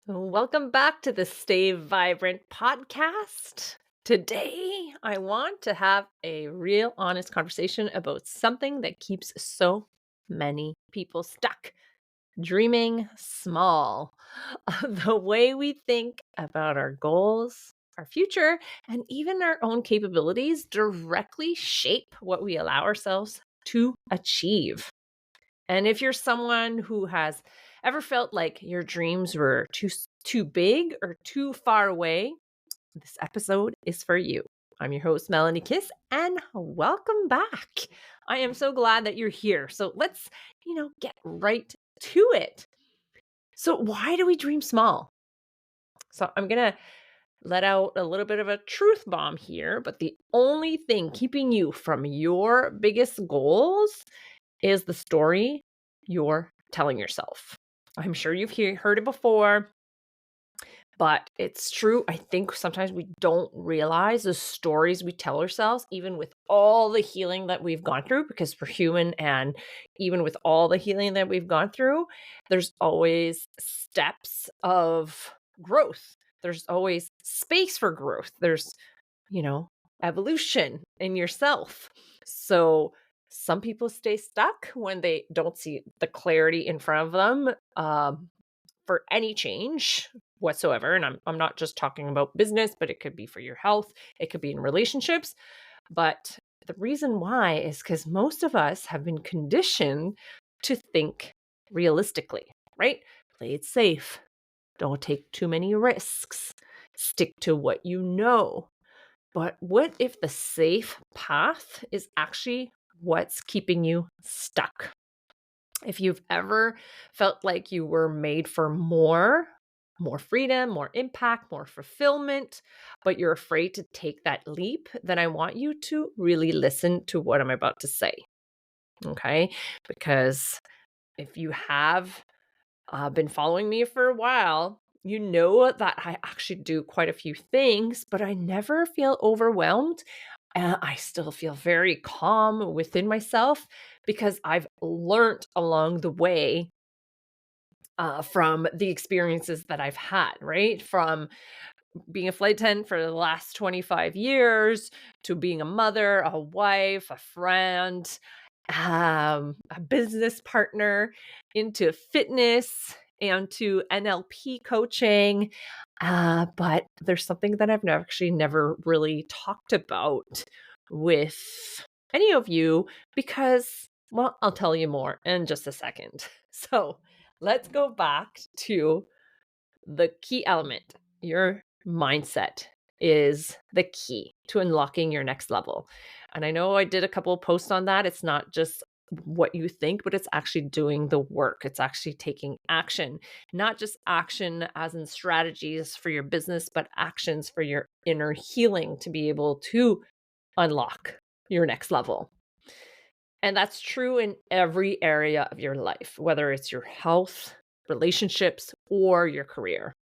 Welcome back to the Stay Vibrant podcast. Today, I want to have a real honest conversation about something that keeps so many people stuck: dreaming small. The way we think about our goals, our future, and even our own capabilities directly shape what we allow ourselves to achieve. And if you're someone who has ever felt like your dreams were too big or too far away, this episode is for you. I'm your host, Melanie Kiss, and welcome back. I am so glad that you're here. So let's, get right to it. So why do we dream small? So I'm going to let out a little bit of a truth bomb here, but the only thing keeping you from your biggest goals is the story you're telling yourself. I'm sure you've heard it before, but it's true. I think sometimes we don't realize the stories we tell ourselves, even with all the healing that we've gone through, because we're human. And even with all the healing that we've gone through, there's always steps of growth. There's always space for growth. There's, you know, evolution in yourself. So some people stay stuck when they don't see the clarity in front of them for any change whatsoever. And I'm not just talking about business, but it could be for your health, it could be in relationships. But the reason why is because most of us have been conditioned to think realistically, right? Play it safe. Don't take too many risks. Stick to what you know. But what if the safe path is actually what's keeping you stuck? If you've ever felt like you were made for more freedom, more impact, more fulfillment, but you're afraid to take that leap, then I want you to really listen to what I'm about to say. Okay? Because if you have been following me for a while, you know that I actually do quite a few things, but I never feel overwhelmed. And I still feel very calm within myself because I've learned along the way from the experiences that I've had, right? From being a flight attendant for the last 25 years to being a mother, a wife, a friend, a business partner, into fitness and to NLP coaching. But there's something that I've actually never really talked about with any of you because, well, I'll tell you more in just a second. So let's go back to the key element. Your mindset is the key to unlocking your next level. And I know I did a couple of posts on that. It's not just what you think, but it's actually doing the work. It's actually taking action, not just action as in strategies for your business, but actions for your inner healing to be able to unlock your next level. And that's true in every area of your life, whether it's your health, relationships, or your career.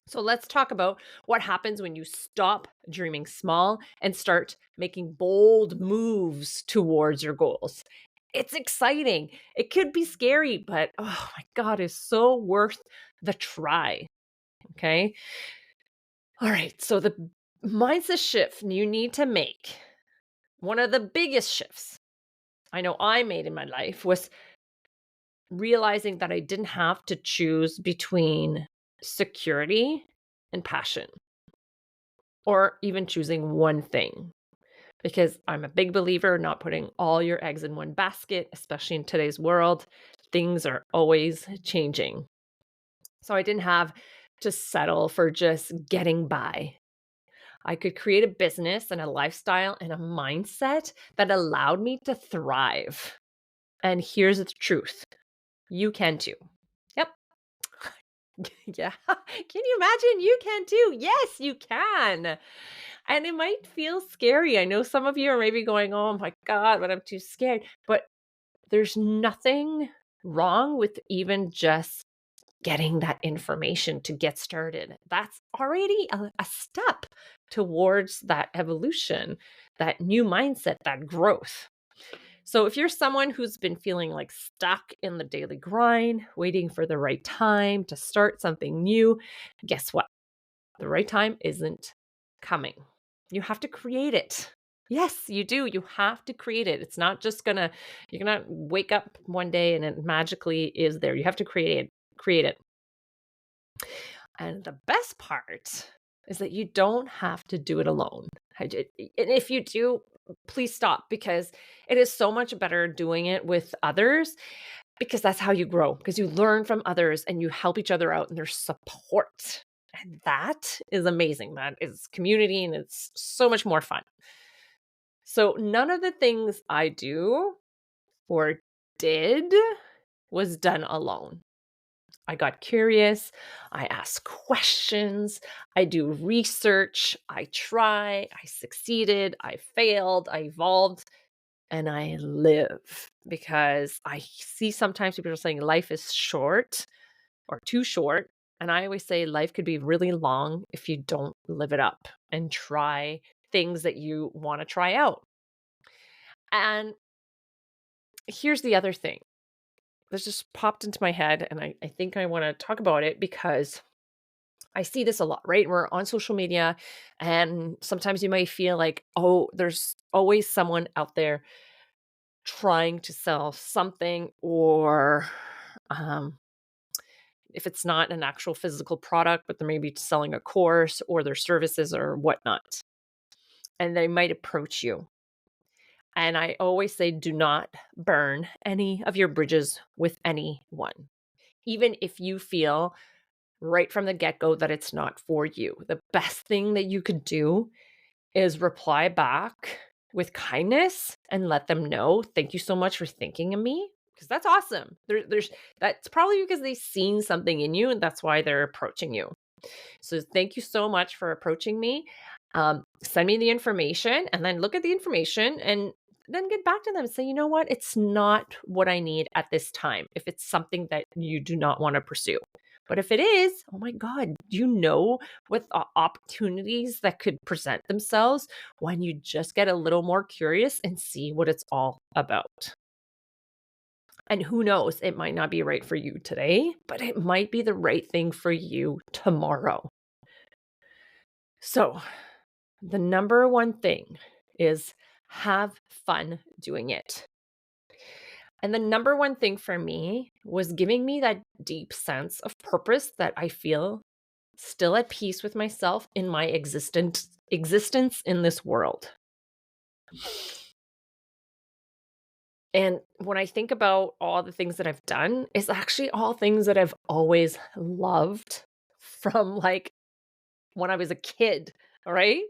So let's talk about what happens when you stop dreaming small and start making bold moves towards your goals. It's exciting. It could be scary, but oh my God, it's so worth the try. Okay. All right. So the mindset shift you need to make, one of the biggest shifts I know I made in my life was realizing that I didn't have to choose between security and passion, or even choosing one thing. Because I'm a big believer not putting all your eggs in one basket, especially in today's world. Things are always changing. So I didn't have to settle for just getting by. I could create a business and a lifestyle and a mindset that allowed me to thrive. And here's the truth: you can too. Yep. Yeah. Can you imagine? You can too. Yes, you can. And it might feel scary. I know some of you are maybe going, oh my God, but I'm too scared. But there's nothing wrong with even just getting that information to get started. That's already a step towards that evolution, that new mindset, that growth. So if you're someone who's been feeling like stuck in the daily grind, waiting for the right time to start something new, guess what? The right time isn't coming. You have to create it. Yes, you do. You have to create it. It's not just you're gonna wake up one day and it magically is there. You have to create it. And the best part is that you don't have to do it alone. And if you do, please stop, because it is so much better doing it with others, because that's how you grow, because you learn from others and you help each other out and there's support. And that is amazing. That is community and it's so much more fun. So none of the things I do or did was done alone. I got curious. I asked questions. I do research. I try. I succeeded. I failed. I evolved. And I live, because I see sometimes people are saying life is short or too short. And I always say life could be really long if you don't live it up and try things that you want to try out. And here's the other thing. This just popped into my head, and I think I want to talk about it because I see this a lot, right? We're on social media, and sometimes you might feel like, oh, there's always someone out there trying to sell something, or if it's not an actual physical product, but they're maybe selling a course or their services or whatnot. And they might approach you. And I always say, do not burn any of your bridges with anyone, even if you feel right from the get go that it's not for you. The best thing that you could do is reply back with kindness and let them know, thank you so much for thinking of me. Because that's awesome. That's probably because they've seen something in you and that's why they're approaching you. So thank you so much for approaching me. Send me the information and then look at the information and then get back to them and say, you know what? It's not what I need at this time. If it's something that you do not want to pursue. But if it is, oh my God, do you know what opportunities that could present themselves when you just get a little more curious and see what it's all about? And who knows, it might not be right for you today, but it might be the right thing for you tomorrow. So, the number one thing is have fun doing it. And the number one thing for me was giving me that deep sense of purpose that I feel still at peace with myself in my existence in this world. And when I think about all the things that I've done, it's actually all things that I've always loved from like when I was a kid, right?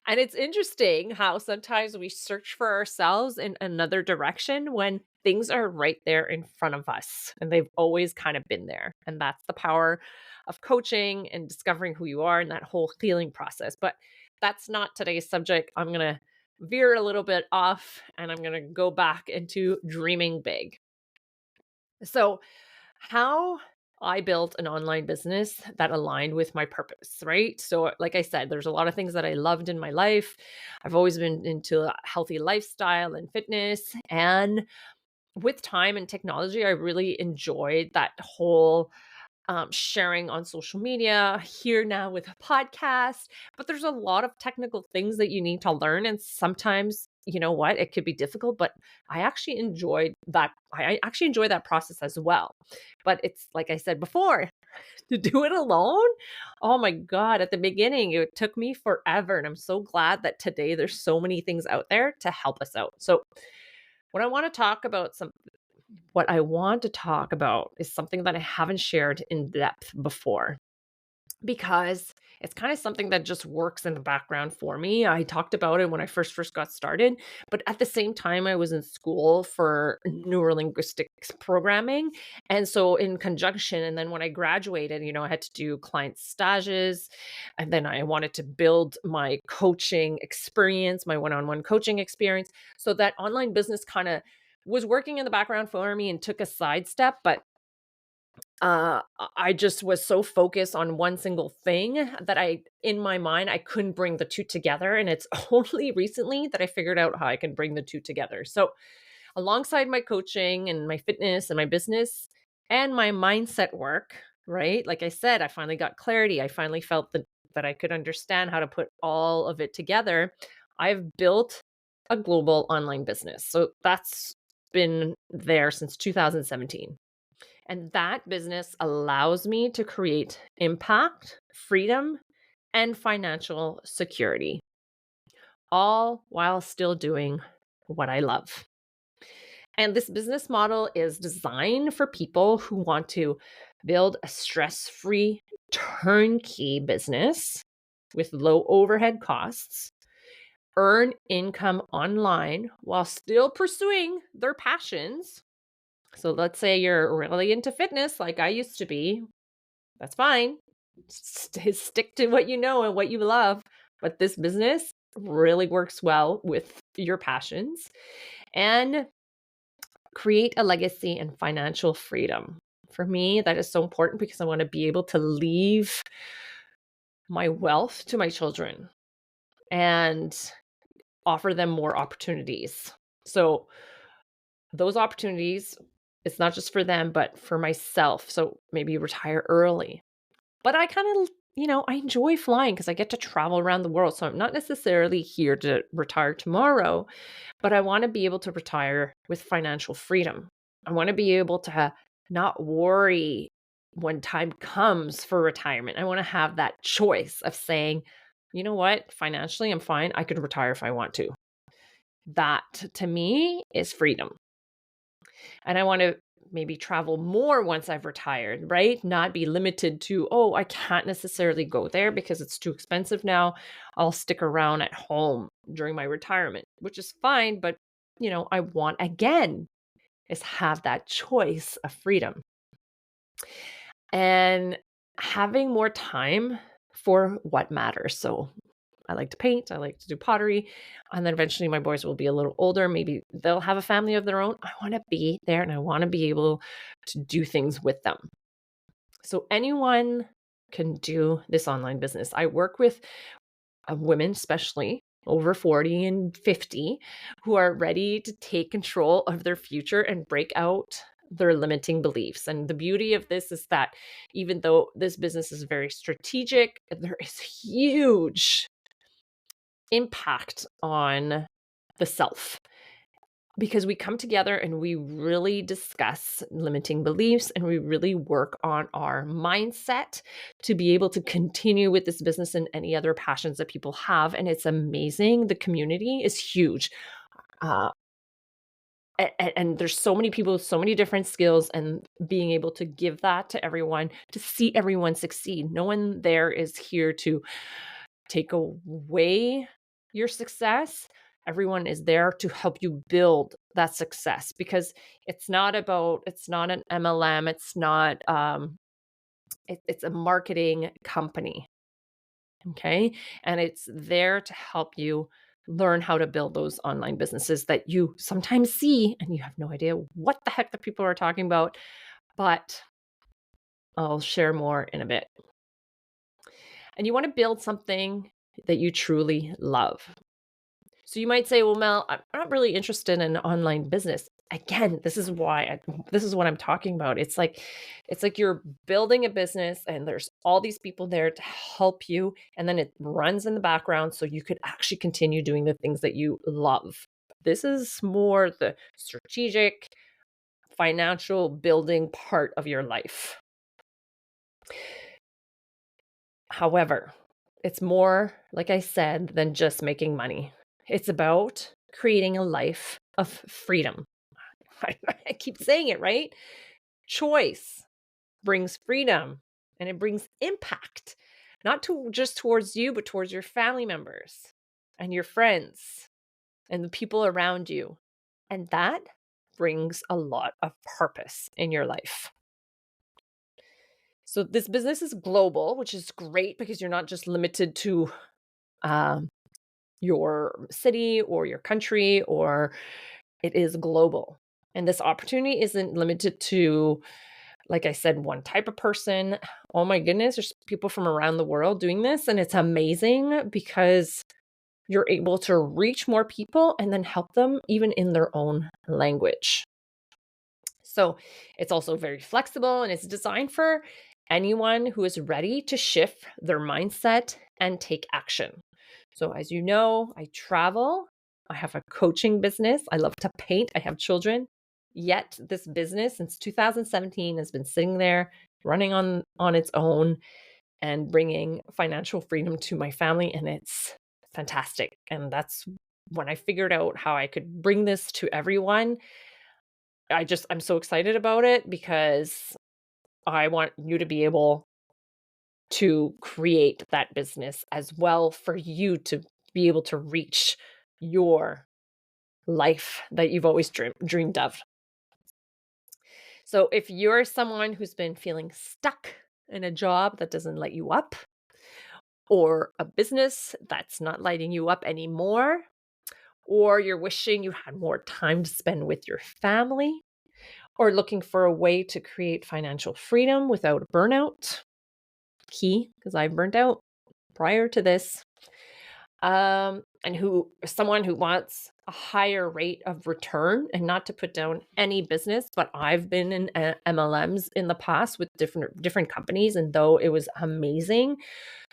And it's interesting how sometimes we search for ourselves in another direction when things are right there in front of us and they've always kind of been there. And that's the power of coaching and discovering who you are and that whole healing process. But that's not today's subject. I'm going to veer a little bit off and I'm going to go back into dreaming big. So, how I built an online business that aligned with my purpose, right? So, like I said, there's a lot of things that I loved in my life. I've always been into a healthy lifestyle and fitness. And with time and technology, I really enjoyed that whole sharing on social media, here now with a podcast. But there's a lot of technical things that you need to learn. And sometimes, you know what, it could be difficult, but I actually enjoyed that. I actually enjoy that process as well. But it's like I said before, to do it alone. Oh my God. At the beginning, it took me forever. And I'm so glad that today there's so many things out there to help us out. So, what I want to talk about is something that I haven't shared in depth before, because it's kind of something that just works in the background for me. I talked about it when I first got started, but at the same time I was in school for neurolinguistics programming. And so in conjunction, and then when I graduated, I had to do client stages, and then I wanted to build my coaching experience, my one-on-one coaching experience. So that online business kind of was working in the background for me and took a sidestep, but uh, I just was so focused on one single thing that in my mind, I couldn't bring the two together. And it's only recently that I figured out how I can bring the two together. So alongside my coaching and my fitness and my business and my mindset work, right? Like I said, I finally got clarity. I finally felt that I could understand how to put all of it together. I've built a global online business. So that's been there since 2017. And that business allows me to create impact, freedom, and financial security, all while still doing what I love. And this business model is designed for people who want to build a stress free turnkey business with low overhead costs, earn income online while still pursuing their passions. So let's say you're really into fitness like I used to be. That's fine. Stick to what you know and what you love. But this business really works well with your passions and create a legacy and financial freedom. For me, that is so important because I want to be able to leave my wealth to my children and offer them more opportunities. So, those opportunities, it's not just for them, but for myself. So, maybe retire early. But I kind of, I enjoy flying because I get to travel around the world. So I'm not necessarily here to retire tomorrow, but I want to be able to retire with financial freedom. I want to be able to not worry when time comes for retirement. I want to have that choice of saying, you know what, financially, I'm fine. I could retire if I want to. That to me is freedom. And I want to maybe travel more once I've retired, right? Not be limited to, oh, I can't necessarily go there because it's too expensive now. I'll stick around at home during my retirement, which is fine. But, I want again is have that choice of freedom and having more time for what matters. So I like to paint, I like to do pottery. And then eventually my boys will be a little older. Maybe they'll have a family of their own. I want to be there and I want to be able to do things with them. So anyone can do this online business. I work with women, especially over 40 and 50, who are ready to take control of their future and break out their limiting beliefs. And the beauty of this is that even though this business is very strategic, there is huge impact on the self because we come together and we really discuss limiting beliefs and we really work on our mindset to be able to continue with this business and any other passions that people have. And it's amazing. The community is huge. And there's so many people with so many different skills, and being able to give that to everyone, to see everyone succeed. No one there is here to take away your success. Everyone is there to help you build that success because it's not an MLM. It's not, it's a marketing company. Okay. And it's there to help you learn how to build those online businesses that you sometimes see and you have no idea what the heck the people are talking about, but I'll share more in a bit. And you want to build something that you truly love. So you might say, well, Mel, I'm not really interested in online business. Again, this is what I'm talking about. It's like you're building a business and there's all these people there to help you. And then it runs in the background so you could actually continue doing the things that you love. This is more the strategic, financial building part of your life. However, it's more, like I said, than just making money. It's about creating a life of freedom. I keep saying it, right? Choice brings freedom and it brings impact, not just towards you, but towards your family members and your friends and the people around you. And that brings a lot of purpose in your life. So this business is global, which is great because you're not just limited to your city or your country, or it is global. And this opportunity isn't limited to, like I said, one type of person. Oh my goodness, there's people from around the world doing this. And it's amazing because you're able to reach more people and then help them even in their own language. So it's also very flexible and it's designed for anyone who is ready to shift their mindset and take action. So, as you know, I travel, I have a coaching business, I love to paint, I have children. Yet, this business since 2017 has been sitting there running on its own and bringing financial freedom to my family. And it's fantastic. And that's when I figured out how I could bring this to everyone. I'm so excited about it because I want you to be able to create that business as well for you to be able to reach your life that you've always dreamed of. So if you're someone who's been feeling stuck in a job that doesn't light you up, or a business that's not lighting you up anymore, or you're wishing you had more time to spend with your family, or looking for a way to create financial freedom without burnout, key, because I burnt out prior to this, and someone who wants a higher rate of return, and not to put down any business, but I've been in MLMs in the past with different companies, and though it was amazing,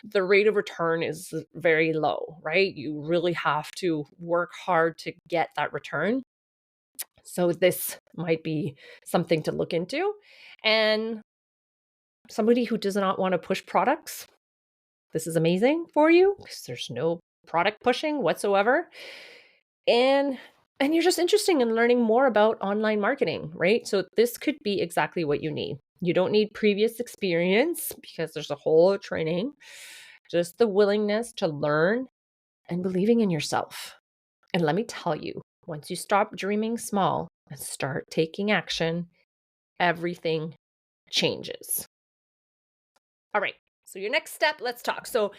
the rate of return is very low, right? You really have to work hard to get that return. So this might be something to look into. And somebody who does not want to push products, this is amazing for you because there's no product pushing whatsoever. And you're just interested in learning more about online marketing, right? So this could be exactly what you need. You don't need previous experience because there's a whole training, just the willingness to learn and believing in yourself. And let me tell you, once you stop dreaming small and start taking action, everything changes. All right. So, your next step, let's talk. So,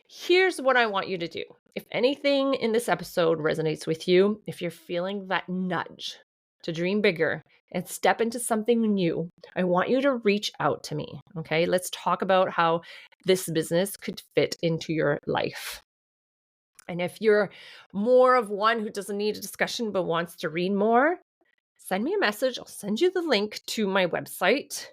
here's what I want you to do. If anything in this episode resonates with you, if you're feeling that nudge to dream bigger and step into something new, I want you to reach out to me. Okay. Let's talk about how this business could fit into your life. And if you're more of one who doesn't need a discussion but wants to read more, send me a message. I'll send you the link to my website.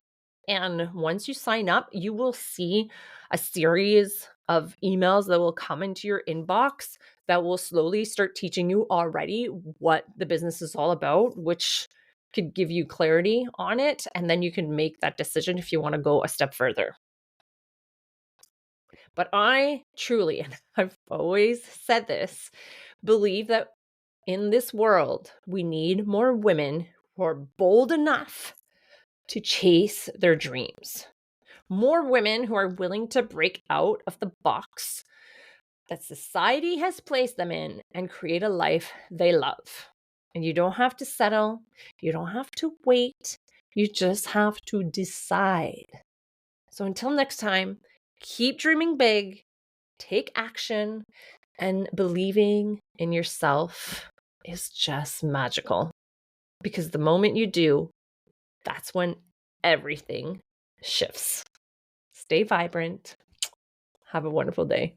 And once you sign up, you will see a series of emails that will come into your inbox that will slowly start teaching you already what the business is all about, which could give you clarity on it. And then you can make that decision if you want to go a step further. But I truly, and I've always said this, believe that in this world, we need more women who are bold enough to chase their dreams. More women who are willing to break out of the box that society has placed them in and create a life they love. And you don't have to settle. You don't have to wait. You just have to decide. So until next time, keep dreaming big, take action, and believing in yourself is just magical. Because the moment you do, that's when everything shifts. Stay vibrant. Have a wonderful day.